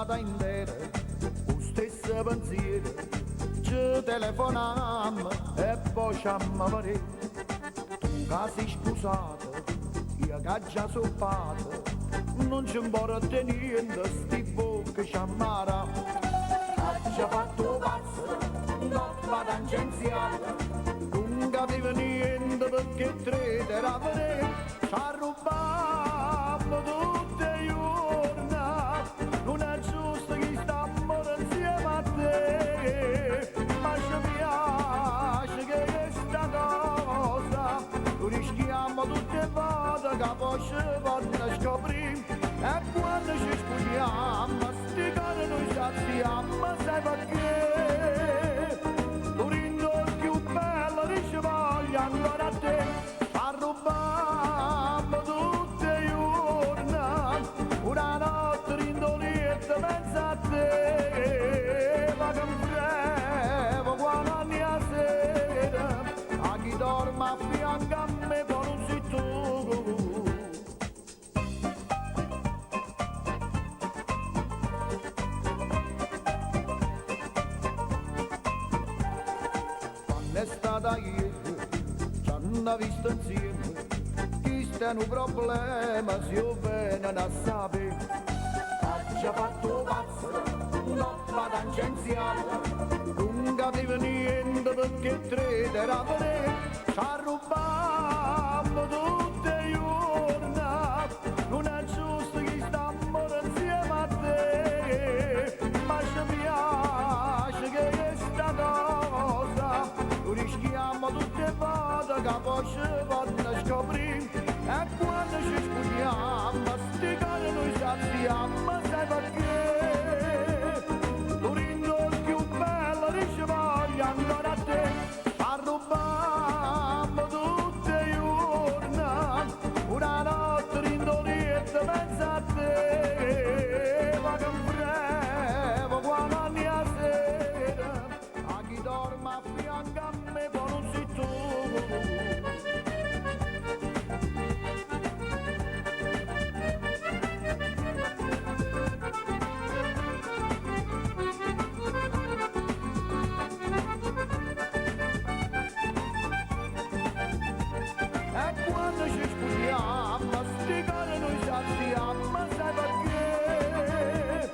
giornata intera, lo stesso pensiero, ci telefonammo e poi ci ammavorì. Tu che sei sposata, io che già sono fatta, non ci importa niente, sti bocche ci ammara. Ha già fatto pazzo, non vado agenziata, non capiva niente perché tre era per ci ha rubato tutte le giorni, non è giusto che stiamo insieme a te, ma ci piace che questa cosa, lo rischiamo tutte le volte che poi ci vogliono scoprire, e quando ci spugliamo, sti cose noi ci alziamo, sai perché? Tu rindo più bello, dice voglio ancora a te, a rubare tutte le giorni, una notte rindolietta pensa a te, ma che frevo quando anni a sera, a chi dorme a fianco a me poi non sei tu. È stata ieri, ci hanno visto insieme, questo è un problema, se io vengo a sapere. Ha già fatto pazzo, non vado agenziata, non capiva niente perché tre era per me, ci ha rubato tutte le giorni, non è giusto che stiamo insieme a te, ma ci piace che questa cosa, rischiamo tutte le volte che poi ci vogliono scoprire, e quando ci spugliamo sti cose noi ci alziamo, sai perché? Tu rindo più bello, dice voglio ancora a te, a rubare tutte le giorni, una notte rindolietta pensa a te, ma che frevo quando anni a sera, a chi dorme a fianco a me poi non sei tu. E quando ci spugliamo, sti cose noi ci alziamo, sai perché?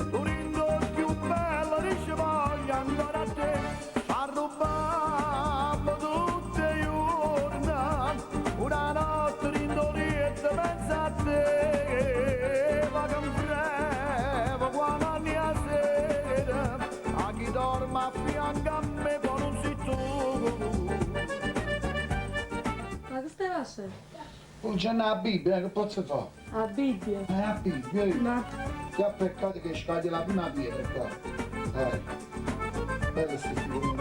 Tu rindo più bello, dice voglio ancora a te, a rubare tutte le giorni, una notte rindolietta pensa a te, ma che frevo quando anni a sera, a chi dorme a fianco a me poi non sei tu. Ma che stai facendo? Non c'è una Bibbia, che posso fare? La Bibbia. La Bibbia, Ma che ha peccato che scade la prima pietra qua. Bello sti figurine.